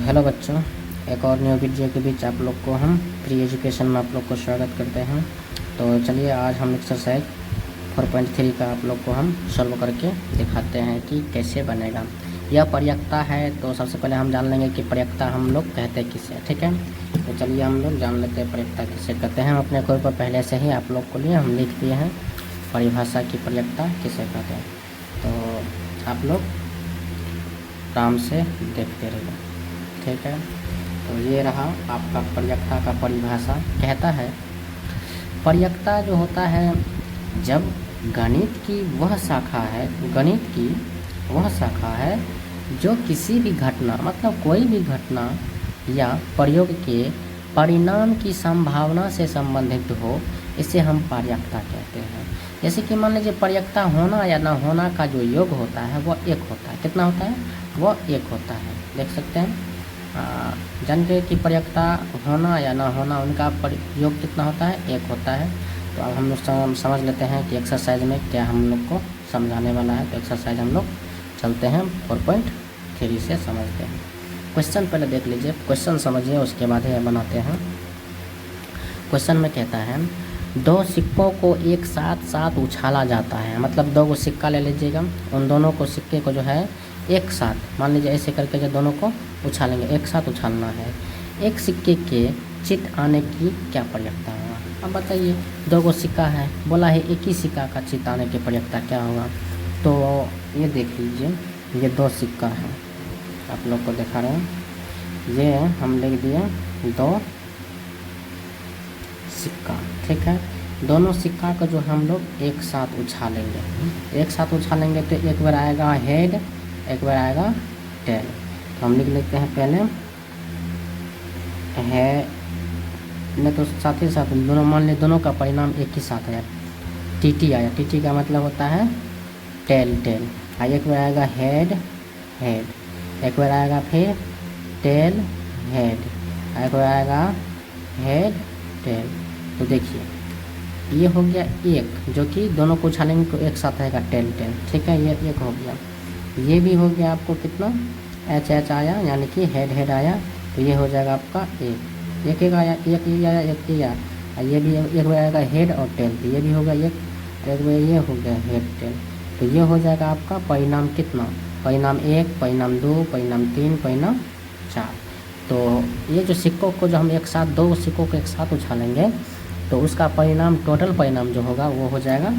Hello बच्चों, एक और न्यू वीडियो के बीच आप लोग को हम फ्री एजुकेशन में आप लोग को स्वागत करते हैं। तो चलिए आज हम एक्सरसाइज 4.3 का आप लोग को हम सॉल्व करके दिखाते हैं कि कैसे बनेगा। यह पर्यायकता है, तो सबसे पहले हम जान लेंगे कि पर्यायकता हम लोग कहते किसे। ठीक है, तो चलिए हम लोग जान लेते हैं पर्यायकता किसे कहते हैं। हम अपने कोड पर पहले से ही आप लोग को लिए हम लिख दिए हैं परिभाषा की पर्यायकता किसे कहते हैं। तो आप लोग आराम से देखते रहिए। ठीक है, तो ये रहा आपका पर्यायकता का परिभाषा। कहता है पर्यायकता जो होता है, जब गणित की वह शाखा है जो किसी भी घटना मतलब कोई भी घटना या प्रयोग के परिणाम की संभावना से संबंधित हो, इसे हम पर्यायकता कहते हैं। जैसे कि मान लीजिए पर्यायकता होना या ना होना का जो योग होता है वह एक होता है। कितना होता है? वह एक होता है। देख सकते हैं, जानते कि पर्यायकता होना या ना होना उनका योग कितना होता है? एक होता है। तो अब हम लोग समझ लेते हैं कि एक्सरसाइज में क्या हम लोग को समझाने वाला है। तो एक्सरसाइज हम लोग चलते हैं 4.3 से समझते हैं। क्वेश्चन पहले देख लीजिए, क्वेश्चन समझिए, उसके बाद ही बनाते हैं। क्वेश्चन में कहता है दो सिक्कों को एक साथ उछाला जाता है। मतलब दो को सिक्का ले लीजिएगा, उन दोनों को सिक्के को जो है एक साथ मान लीजिए ऐसे करके जो दोनों को उछालेंगे, एक साथ उछालना है। एक सिक्के के चित आने की क्या पर्यायकता होगा? अब बताइए, दो को सिक्का है, बोला है एक ही सिक्का का चित आने की पर्यायकता क्या होगा? तो ये देख लीजिए, ये दो सिक्का है, आप लोग को दिखा रहे हैं। ये हम लिख दिए दो सिक्का। ठीक है, दोनों सिक्का को जो हम लोग एक साथ उछालेंगे, तो एक बार आएगा हेड, एक बार आएगा टेल। तो हम लिख लेते हैं पहले है नहीं, तो साथ ही साथ दोनों मान लें, दोनों का परिणाम एक ही साथ आया, टीटी आया। टीटी का मतलब होता है टेल। एक बार आएगा हेड, एक बार आएगा फिर टेल हेड, एक बार आएगा हेड टेल। तो देखिए ये हो गया एक, जो कि दोनों को उछालेंगे तो एक साथ आएगा टेल। ठीक है, ये एक हो गया। ये भी हो गया आपको कितना, एच आया, यानी कि हेड आया। तो ये हो जाएगा आपका एक आया, एक ही आया, एक ही आया। ये भी एक बार आएगा हेड और टेल, तो ये भी हो गया एक बार ये हो गया हेड टेल। तो ये हो जाएगा आपका परिणाम कितना, परिणाम 1, परिणाम 2, परिणाम 3, परिणाम 4। तो ये जो सिक्कों को जो हम एक साथ, दो सिक्कों को एक साथ उछालेंगे तो उसका परिणाम, टोटल परिणाम जो होगा वो हो जाएगा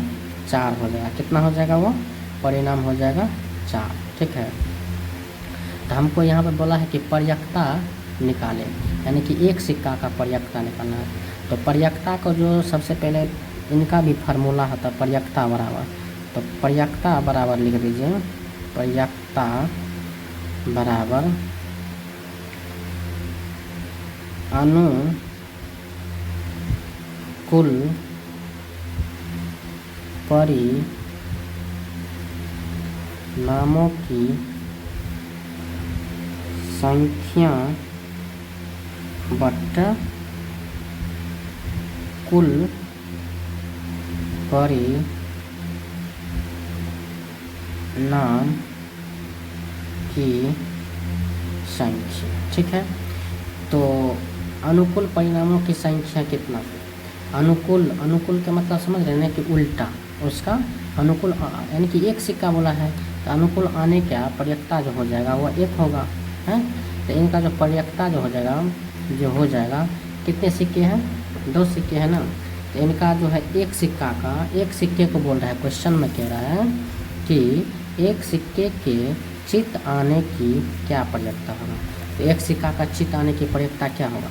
4 हो जाएगा। कितना हो जाएगा? वो परिणाम हो जाएगा 4। ठीक है, तो हमको यहाँ पर बोला है कि पर्यायकता निकालें, यानी कि एक सिक्का का पर्यायकता निकालना है। तो पर्यायकता को जो सबसे पहले इनका भी फार्मूला होता है पर्यायकता बराबर। तो पर्यायकता बराबर लिख दीजिए, पर्यायकता बराबर अनुकुल परिणामों की संख्या बट्टा कुल परिणाम की संख्या। ठीक है, तो अनुकूल परिणामों की संख्या कितना? अनुकूल का मतलब समझ रहे हैं कि उल्टा उसका अनुकूल, यानी कि एक सिक्का बोला है तो अनुकूल आने का पर्यायकता जो हो जाएगा वह एक होगा है। तो इनका जो पर्यायकता जो हो जाएगा कितने सिक्के हैं? 2 सिक्के हैं ना। तो इनका जो है एक सिक्के को बोल रहा है, क्वेश्चन में कह रहा है कि एक सिक्के के चित आने की क्या पर्यायकता होगा। तो एक सिक्का का चित आने की पर्यायकता क्या होगा?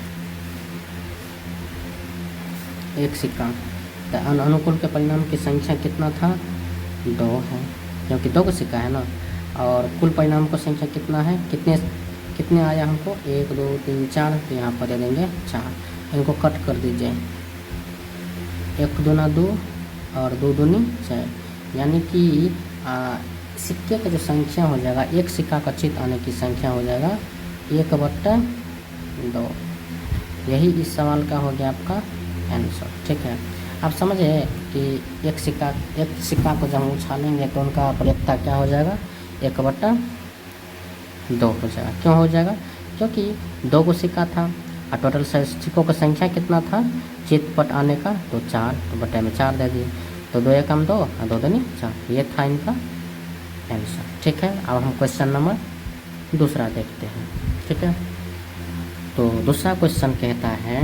एक सिक्का, तो अनुकूल के परिणाम की संख्या कितना था? 2 है, क्योंकि 2 का सिक्का है ना। और कुल परिणाम की संख्या कितना है? कितने आया हमको? 1 2 3 4, तो यहाँ पर दे देंगे 4। इनको कट कर दीजिए, 1 दूना 2 और 2 दूनी 4, यानी कि सिक्के का जो संख्या हो जाएगा, एक सिक्का का चित आने की संख्या हो जाएगा 1/2। यही इस सवाल का हो गया आपका आंसर। ठीक है, आप समझे कि एक सिक्का को जब हम उछालेंगे तो उनका पर्यायकता क्या हो जाएगा? 1/2 हो जाएगा। क्यों हो जाएगा? क्योंकि 2 को सिक्का था और टोटल सिक्कों का संख्या कितना था चितपट आने का, तो 4, तो बटे में 4 दे दिए, तो 2 एकम 2 और 2 दूनी 4, ये था इनका आंसर। ठीक है, अब हम क्वेश्चन नंबर दूसरा देखते हैं। ठीक है, तो दूसरा क्वेश्चन कहता है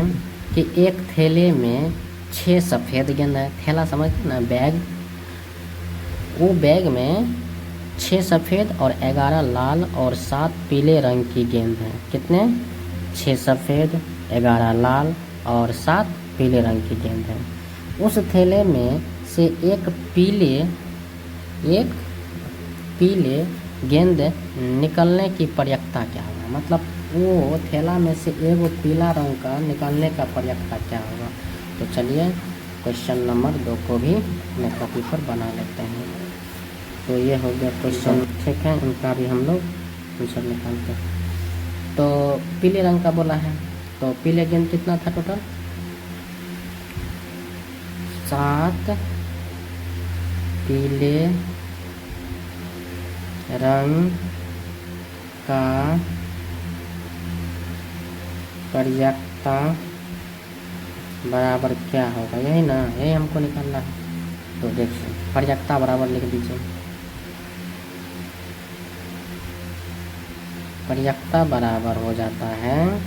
कि एक थैले में 6 सफ़ेद गेंद है। थैला समझते ना, बैग, वो बैग में 6 सफ़ेद और 11 लाल और 7 पीले रंग की गेंद हैं। कितने? 6 सफ़ेद, 11 लाल और 7 पीले रंग की गेंद हैं। उस थैले में से एक पीले गेंद निकलने की प्रयत्ता क्या होगा? मतलब वो थैला में से एक पीला रंग का निकालने का प्रयत्ता क्या होगा? तो चलिए क्वेश्चन नंबर 2 को भी अपने कॉपी पर बना लेते हैं। तो ये हो गया क्वेश्चन। ठीक है, इनका भी हम लोग आंसर निकालते हैं। तो पीले रंग का बोला है, तो पीले गेंद कितना था टोटल? 7 पीले रंग का प्रयत्ता बराबर क्या होगा? यही ना, यही हमको निकालना है। तो देखिए प्रयत्ता बराबर लिख दीजिए, प्रयत्ता बराबर हो जाता है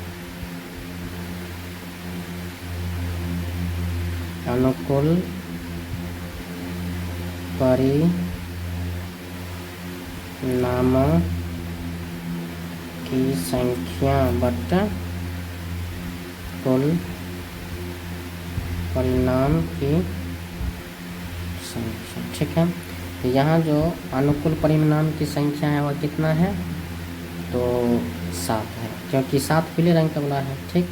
अनुकूल परिणामों की संख्या बटा कुल परिणाम की संख्या। ठीक है, तो यहाँ जो अनुकूल परिणाम की संख्या है वह कितना है? तो 7 है, क्योंकि 7 पीले रंग का बोला है। ठीक,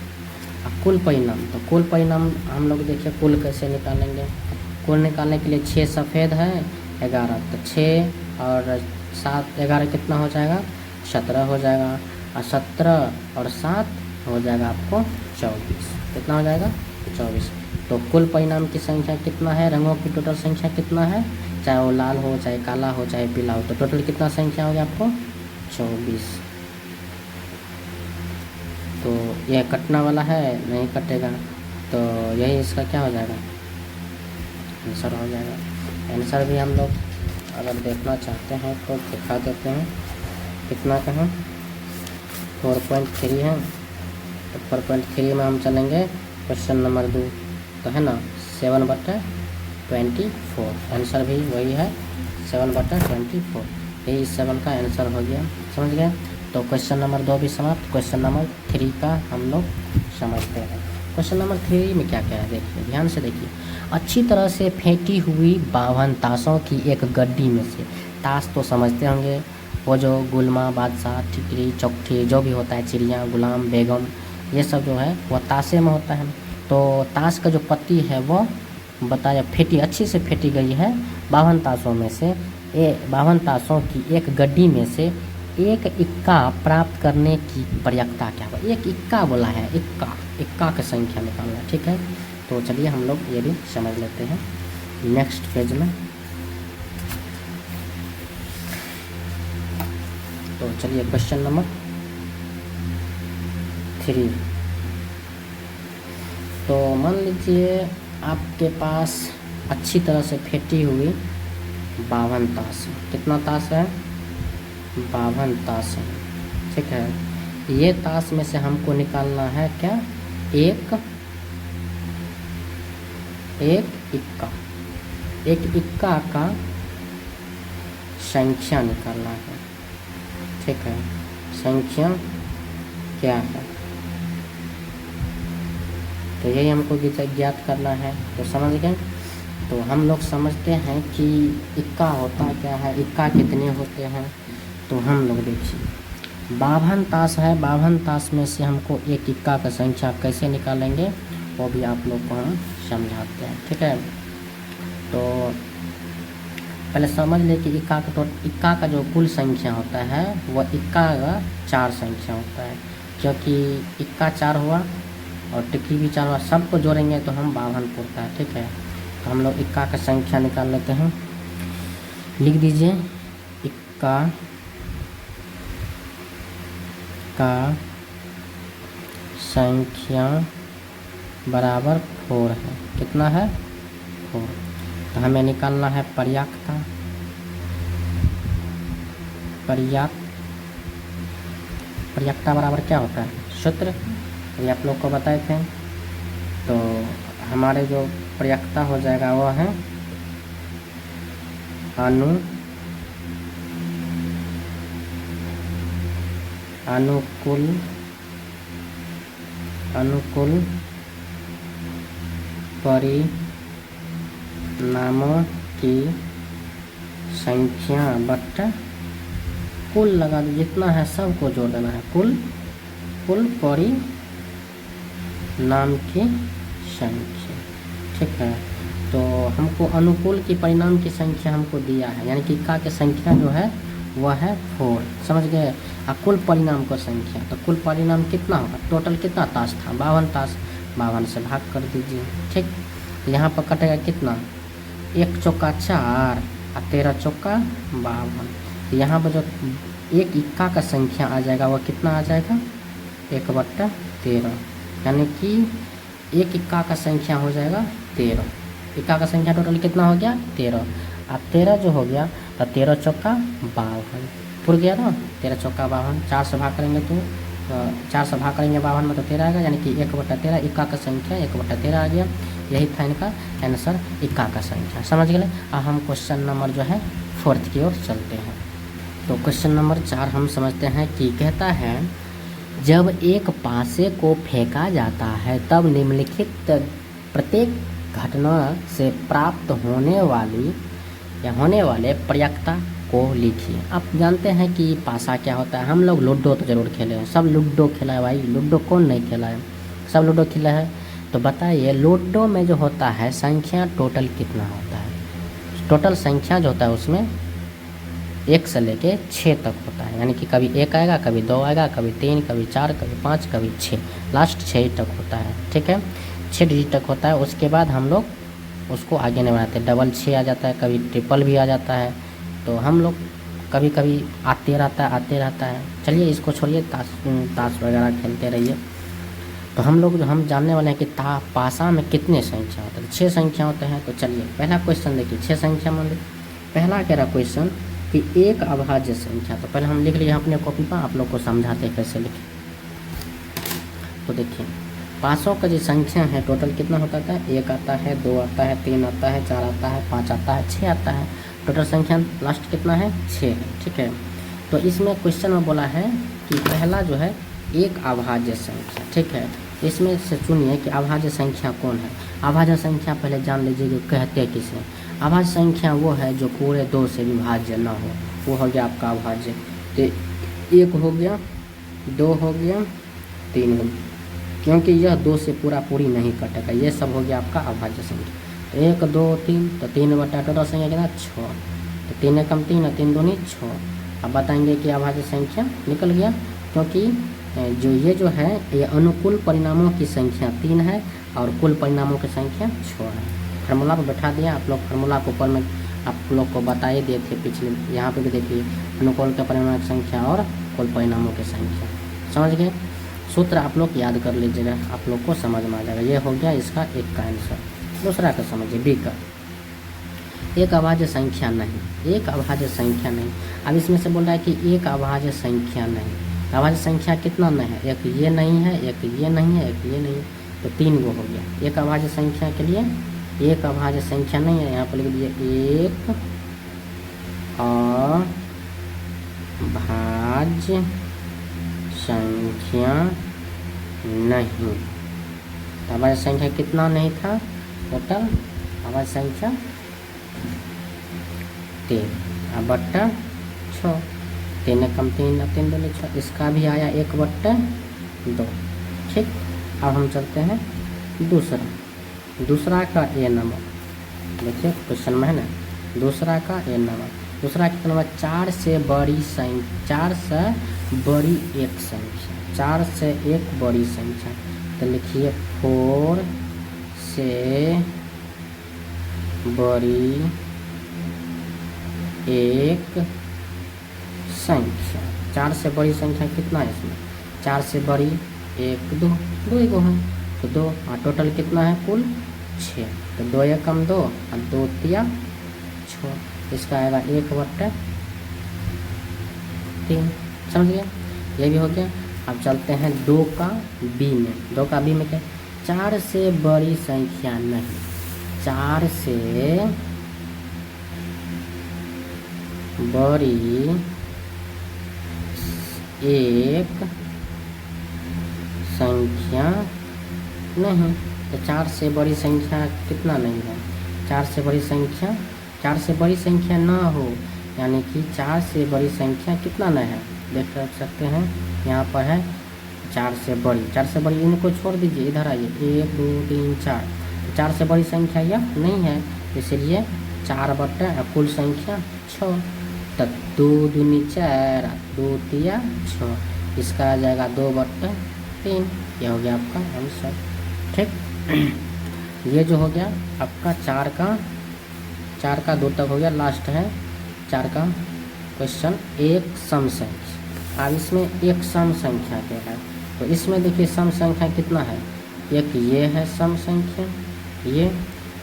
अब कुल परिणाम, तो कुल परिणाम हम लोग देखिए कुल कैसे निकालेंगे। कुल निकालने के लिए 6 सफ़ेद है, 11, तो 6 और 7, 11 कितना हो जाएगा? 17 हो जाएगा, और 17 और 7 हो जाएगा आपको 24। कितना हो जाएगा? 24। तो कुल परिणाम की संख्या कितना है? रंगों की टोटल संख्या कितना है? चाहे वो लाल हो, चाहे काला हो, चाहे पीला हो, तो टोटल कितना संख्या हो गया आपको? 24। तो यह कटना वाला है, नहीं कटेगा, तो यही इसका क्या हो जाएगा? आंसर हो जाएगा। आंसर भी हम लोग अगर देखना चाहते हैं तो दिखा देते हैं। कितना का है? 4.3 है, तो 4.3 में हम चलेंगे क्वेश्चन नंबर 2, तो है ना 7/24। आंसर भी वही है 7/24, यही 7 का आंसर हो गया। समझ गए? तो क्वेश्चन नंबर 2 भी समाप्त। क्वेश्चन नंबर 3 का हम लोग समझते हैं। क्वेश्चन नंबर 3 में क्या क्या है देखिए, ध्यान से देखिए। अच्छी तरह से फेंटी हुई 52 ताशों की एक गड्डी में से, ताश तो समझते होंगे, वो जो गुलमा, बादशाह, ठिकरी, चौकठी, जो भी होता है, चिड़िया, गुलाम, बेगम, ये सब जो है वह ताशे में होता है। तो ताश का जो पत्ती है वो बताया फेंटी, अच्छी से फेंटी गई है 52 ताशों में से। 52 ताशों की एक गड्डी में से एक इक्का प्राप्त करने की प्रयत्ता क्या होगा? एक इक्का बोला है, इक्का की संख्या निकालना। ठीक है, तो चलिए हम लोग ये भी समझ लेते हैं नेक्स्ट पेज में। तो चलिए क्वेश्चन नंबर 3। तो मान लीजिए आपके पास अच्छी तरह से फेंटी हुई 52 ताश। कितना ताश है? 52 ताश है। ठीक है, ये ताश में से हमको निकालना है क्या? एक इक्का, एक इक्का का संख्या निकालना है। ठीक है, संख्या क्या है? तो यही हमको ज्ञात करना है। तो समझ गए? तो हम लोग समझते हैं कि इक्का होता क्या है, इक्का कितने होते हैं। तो हम लोग देखिए 52 ताश है, 52 ताश में से हमको एक इक्का का संख्या कैसे निकालेंगे वो भी आप लोग को हम समझाते हैं। ठीक है, तो पहले समझ ले कि इक्का का जो कुल संख्या होता है वह इक्का का 4 संख्या होता है, क्योंकि इक्का 4 हुआ और टिक्की भी 4 हुआ, सबको जोड़ेंगे तो हम 52 पड़ता है। ठीक है, तो हम लोग इक्का का संख्या निकाल लेते हैं। लिख दीजिए इक्का का संख्या बराबर 4 है। कितना है? 4। तो हमें निकालना है पर्याप्तता। पर्याप्तता बराबर क्या होता है? सूत्र ये आप लोग को बताए थे। तो हमारे जो पर्याप्तता हो जाएगा वह है अनुकूल परिणामों की संख्या बट्टा कुल लगा दो, जितना है सबको जोड़ देना है। कुल परिणाम की संख्या। ठीक है, तो हमको अनुकूल की परिणाम की संख्या हमको दिया है, यानी कि का की संख्या जो है वह है 4। समझ गए? कुल परिणाम को संख्या, तो कुल परिणाम कितना होगा? टोटल कितना ताश था? 52 ताश। 52 से भाग कर दीजिए। ठीक, यहाँ पर कटेगा कितना? 1 चौका 4 और 13 चौका 52। यहाँ पर जो एक इक्का का संख्या आ जाएगा वह कितना आ जाएगा? 1/13, यानी कि एक इक्का का संख्या हो जाएगा 13। इक्का का संख्या टोटल कितना हो गया? 13। अब 13 जो हो गया तो 13 चौका 52 पुर गया ना। 13 चौका 52, 4 से भाग करेंगे तो 4 से भाग करेंगे 52 में तो 13 आएगा, यानी कि 1/13 इक्का का संख्या 1/13 आ गया। यही था इनका आंसर, इक्का का संख्या। समझ गए? अब हम क्वेश्चन नंबर जो है 4 की ओर चलते हैं। तो क्वेश्चन नंबर 4 हम समझते हैं कि कहता है जब एक पासे को फेंका जाता है तब निम्नलिखित प्रत्येक घटना से प्राप्त होने वाले पर्याप्तता को लिखिए। आप जानते हैं कि पासा क्या होता है? हम लोग लूडो तो जरूर खेले हैं, सब लूडो खेला है भाई। लूडो कौन नहीं खेला है? सब लूडो खेला है। तो बताइए लूडो में जो होता है संख्या टोटल कितना होता है? टोटल संख्या जो होता है उसमें 1 से लेके 6 तक होता है, यानी कि कभी 1 आएगा, कभी 2 आएगा, कभी 3, कभी 4, कभी 5, कभी 6, लास्ट 6 तक होता है। ठीक है, 6 डिजिट तक होता है। उसके बाद हम लोग उसको आगे नहीं बढ़ाते, डबल 6 आ जाता है, कभी ट्रिपल भी आ जाता है। तो हम लोग कभी कभी आते रहता है। चलिए इसको छोड़िए, ताश वगैरह खेलते रहिए। तो हम जानने वाले हैं कि पासा में कितने संख्या होते हैं? 6 संख्या होते हैं। तो चलिए पहला क्वेश्चन देखिए, 6 संख्या मान लो। पहला कह रहा क्वेश्चन कि एक अभाज्य संख्या। तो पहले हम लिख लिए अपने कॉपी पर, आप लोग को समझाते हैं कैसे लिखें। तो देखिए पासों का जो संख्या है टोटल कितना होता है? 1 आता है, 2 आता है, 3 आता है, 4 आता है, 5 आता है, 6 आता है। टोटल संख्या लास्ट कितना है? 6 है। ठीक है, तो इसमें क्वेश्चन में बोला है कि पहला जो है एक अभाज्य संख्या। ठीक है, इसमें से चुनिए कि अभाज्य संख्या कौन है। अभाज्य संख्या पहले जान लीजिए कि कहते किसे। अभाज्य संख्या वो है जो पूरे 2 से विभाज्य ना हो, वो हो गया आपका अभाज्य। तो 1 हो गया, 2 हो गया, 3 हो गया, क्योंकि यह 2 से पूरी नहीं कटेगा। ये सब हो गया आपका अभाज्य संख्या। 1, 2, 3, तो 3 बटा टोटल संख्या कितना? 6। तो 3 कम 3 3 दूनी 6। अब बताएंगे कि अभाज्य संख्या निकल गया, क्योंकि जो ये जो है ये अनुकूल परिणामों की संख्या 3 है और कुल परिणामों की संख्या 6 है। फार्मूला पर बैठा दिया आप लोग। फार्मूला को ऊपर में आप लोग को बताए दिए थे पिछले, यहाँ पे भी देखिए अनुकूल के परिणामों की संख्या और कुल परिणामों की संख्या। समझ गए? सूत्र आप लोग याद कर लीजिएगा, आप लोग को समझ में आ जाएगा। ये हो गया इसका एक का आंसर। दूसरा का समझिए, बी का। एक अभाज्य संख्या नहीं, एक अभाज्य संख्या नहीं। अब इसमें से बोल रहा है कि एक अभाज्य संख्या नहीं। अभाज्य संख्या कितना नहीं है? एक ये नहीं है, एक ये नहीं है, एक ये नहीं है, तो 3 वो हो गया। एक अभाज्य संख्या के लिए एक अभाज्य संख्या नहीं है, यहाँ पर लिख दिए एक अभाज्य संख्या नहीं। अभाज्य संख्या कितना नहीं था? टोटल अभाज्य संख्या 3 बट्टा 6। 3 कम 3 3 दूनी 6। इसका भी आया 1/2। ठीक, अब हम चलते हैं दूसरा का ए नंबर। देखिए क्वेश्चन में है ना, दूसरा का ए नंबर। दूसरा कितना नंबर? 4 से बड़ी संख्या, 4 से बड़ी एक संख्या, 4 से एक बड़ी संख्या। तो लिखिए 4 से बड़ी एक संख्या। 4 से बड़ी संख्या कितना है इसमें? 4 से बड़ी 1 2 2 ही को है तो 2 और टोटल कितना है कुल 6। तो 2 एकम 2 और 2 तिया 6, इसका आएगा 1/3। समझ गए, ये भी हो गया। अब चलते हैं 2 का बी में। 2 का बी में क्या, 4 से बड़ी संख्या नहीं, 4 से बड़ी एक संख्या नहीं। तो 4 से बड़ी संख्या कितना नहीं है, 4 से बड़ी संख्या, 4 से बड़ी संख्या ना हो, यानी कि 4 से बड़ी संख्या कितना न है, देख सकते हैं यहाँ पर है 4 से बड़ी। 4 से बड़ी इनको छोड़ दीजिए, इधर आइए 1 2 3 4। 4 से बड़ी संख्या यह नहीं है, इसलिए 4 बटा कुल संख्या 6। तब 2 दूनी 4, 2 तिया 6, इसका आ जाएगा 2/3। यह हो गया आपका आंसर। ठीक, ये जो हो गया आपका 4 का 2 तक हो गया। लास्ट है 4 का क्वेश्चन, एक सम संख्या। अब इसमें एक सम संख्या क्या है, तो इसमें देखिए सम संख्या कितना है, एक ये है सम संख्या ये,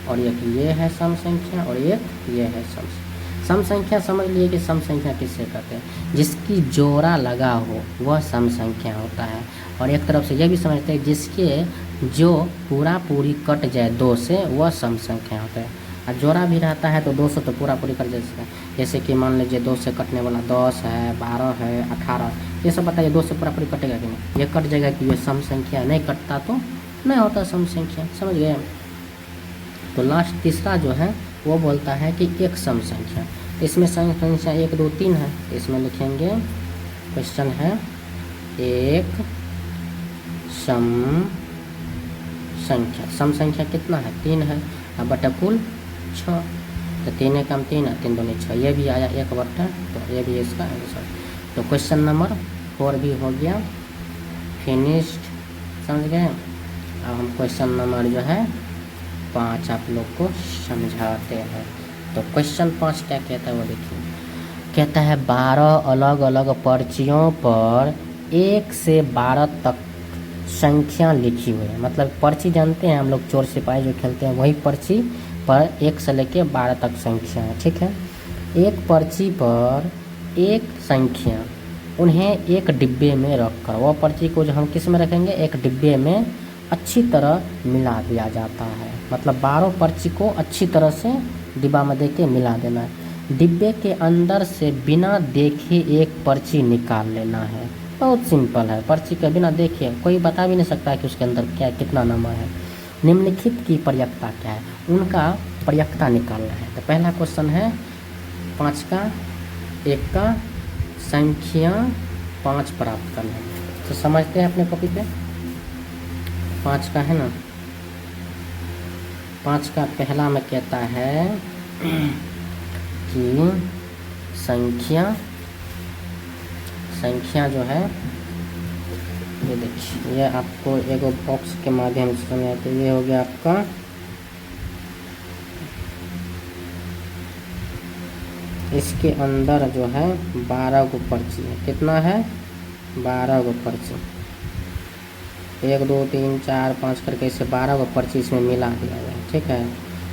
और एक ये है सम संख्या, और एक ये है सम संख्या। समझ लिए कि सम संख्या किससे कहते हैं, जिसकी जोड़ा लगा हो वह सम संख्या होता है। और एक तरफ से यह भी समझते हैं जिसके जो पूरी कट जाए 2 से वह सम संख्या होता है। और जोड़ा भी रहता है तो 2 से तो पूरी कट जाए, जैसे कि मान लीजिए 2 से कटने वाला 10 है, 12 है, 18, ये सब बताइए 2 से पूरी कटेगा कि नहीं, ये कट जाएगा कि ये सम संख्या, नहीं कटता तो नहीं होता सम संख्या। समझ गए। तो लास्ट तीसरा जो है वो बोलता है कि एक सम संख्या। इसमें सम संख्या 1 2 3 है, इसमें लिखेंगे क्वेश्चन है एक सम संख्या। सम संख्या कितना है 3 है, अब बटा कुल 6, तो 3 एकम 3 है, 3 दूनी 6, ये भी आया 1/, तो ये भी इसका आंसर। तो क्वेश्चन नंबर 4 भी हो गया फिनिश्ड। समझ गए। अब हम क्वेश्चन नंबर जो है 5 आप लोग को समझाते हैं। तो क्वेश्चन 5 क्या कहता है वो देखिए, कहता है 12 अलग अलग पर्चियों पर 1 से 12 तक संख्या लिखी हुई है। मतलब पर्ची जानते हैं हम लोग, चोर सिपाही जो खेलते हैं वही पर्ची पर 1 से लेके 12 तक संख्या है। ठीक है, एक पर्ची पर एक संख्या, उन्हें एक डिब्बे में रखकर, वह पर्ची को जो हम किस में रखेंगे, एक डिब्बे में अच्छी तरह मिला दिया जाता है। मतलब 12 पर्ची को अच्छी तरह से डिब्बा में देके मिला देना है। डिब्बे के अंदर से बिना देखे एक पर्ची निकाल लेना है। बहुत सिंपल है, पर्ची के बिना देखे कोई बता भी नहीं सकता कि उसके अंदर क्या कितना नंबर है। निम्नलिखित की प्रयक्ता क्या है, उनका प्रयक्ता निकालना है। तो पहला क्वेश्चन है 5 का 1 का संख्या 5 प्राप्त करना है। तो समझते हैं अपने कॉपी पे 5 का है ना। 5 का पहला में कहता है कि संख्या जो है, ये देखिए, ये आपको एक बॉक्स के माध्यम से समझाते हैं। ये हो गया आपका इसके अंदर जो है 12 गो पर्ची है। कितना है 12 गो पर्ची, 1 2 3 4 5 करके इसे 12 गो पर्ची इसमें मिला दिया गया। ठीक है,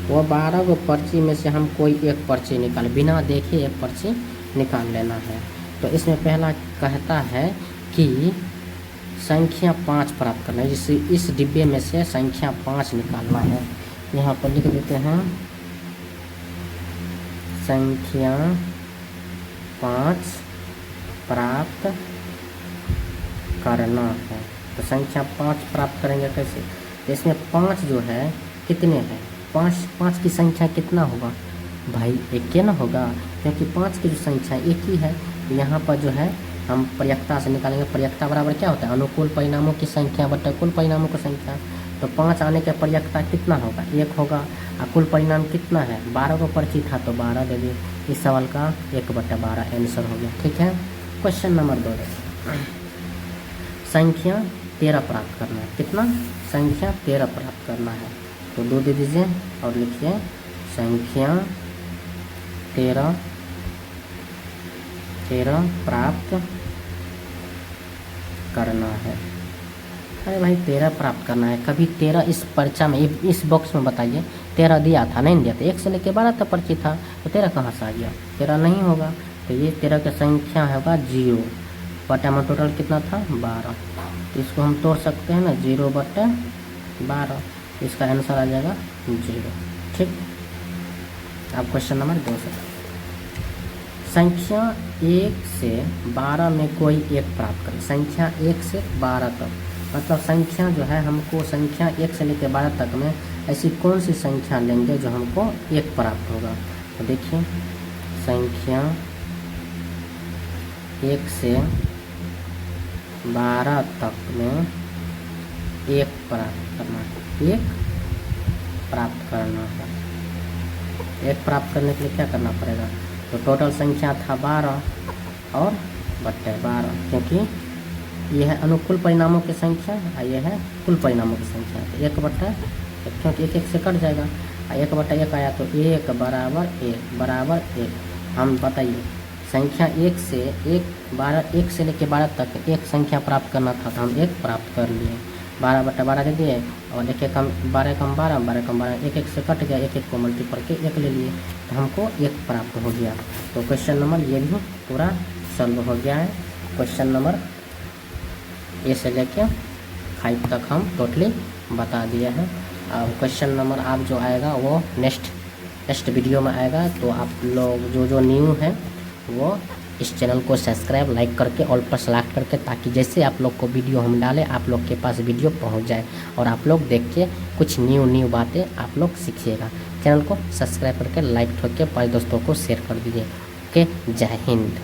वो 12 गो पर्ची में से हम कोई एक पर्ची निकाल, बिना देखे एक पर्ची निकाल लेना है। तो इसमें पहला कहता है कि संख्या 5 प्राप्त करना है, जिससे इस डिब्बे में से संख्या 5 निकालना है। यहाँ पर लिख देते हैं संख्या 5 प्राप्त करना है। तो संख्या 5 प्राप्त करेंगे कैसे, तो इसमें 5 जो है कितने हैं, 5 की संख्या कितना होगा भाई, एक के ना होगा, क्योंकि 5 की जो संख्या एक ही है। यहाँ पर जो है हम प्रयक्ता से निकालेंगे। प्रयक्ता बराबर क्या होता है, अनुकूल परिणामों की संख्या बटा कुल परिणामों की संख्या। तो 5 आने का प्रयक्ता कितना होगा, 1 होगा। और कुल परिणाम कितना है, 12 को पर्ची था तो 12 दे दिए। इस सवाल का 1/12 आंसर हो गया। ठीक है, क्वेश्चन नंबर 2 संख्या 13 प्राप्त करना है। कितना, संख्या 13 प्राप्त करना है। तो 2 दे दीजिए और लिखिए संख्या 13 प्राप्त करना है। अरे भाई 13 प्राप्त करना है, कभी 13 इस परीक्षा में इस बॉक्स में बताइए 13 दिया था, नहीं दिया था, 1 से लेकर 12 तक पर्ची था, तो 13 कहाँ से आ गया, 13 नहीं होगा। तो ये 13 की संख्या होगा 0 बटा में टोटल कितना था 12, तो इसको हम तोड़ सकते हैं ना 0 बटा 12, इसका आंसर आ जाएगा 0। ठीक। अब क्वेश्चन नंबर 2 से, संख्या 1 से 12 में कोई एक प्राप्त करें। संख्या 1 से 12 तक, मतलब संख्या जो है हमको संख्या 1 से लेकर 12 तक में ऐसी कौन सी संख्या लेंगे जो हमको 1 प्राप्त होगा। तो देखिए संख्या 1 से 12 तक में 1 प्राप्त करना है, 1 प्राप्त करना है। 1 प्राप्त करने के लिए क्या करना पड़ेगा, तो टोटल संख्या था 12 और बट्टे 12, क्योंकि यह है अनुकूल परिणामों की संख्या और यह है कुल परिणामों की संख्या। तो 1 बट्टा, क्योंकि 1 1 से कट जाएगा, 1 बट्टा 1 आया तो 1 बराबर 1 बराबर 1। हम बताइए संख्या 1 से 1 से लेकर 12 तक एक संख्या प्राप्त करना था, तो हम 1 प्राप्त कर लिए, 12 बट्टा 12 दे दिए, और 1 कम 12 कम 12 12 कम 12, 1 1 से कट गया, 1 1 को मल्टीपल के 1 ले लिए, तो हमको 1 प्राप्त हो गया। तो क्वेश्चन नंबर ये भी पूरा सॉल्व हो गया है। क्वेश्चन नंबर ए से लेके 5 तक हम टोटली बता दिए हैं। अब क्वेश्चन नंबर आप जो आएगा वो नेक्स्ट वीडियो में आएगा। तो आप लोग जो न्यू है वो इस चैनल को सब्सक्राइब लाइक करके ऑल पर सेलेक्ट करके, ताकि जैसे आप लोग को वीडियो हम डालें आप लोग के पास वीडियो पहुंच जाए और आप लोग देख के कुछ न्यू बातें आप लोग सीखिएगा। चैनल को सब्सक्राइब करके लाइक ठोक के 5 दोस्तों को शेयर कर दीजिए। ओके, जय हिंद।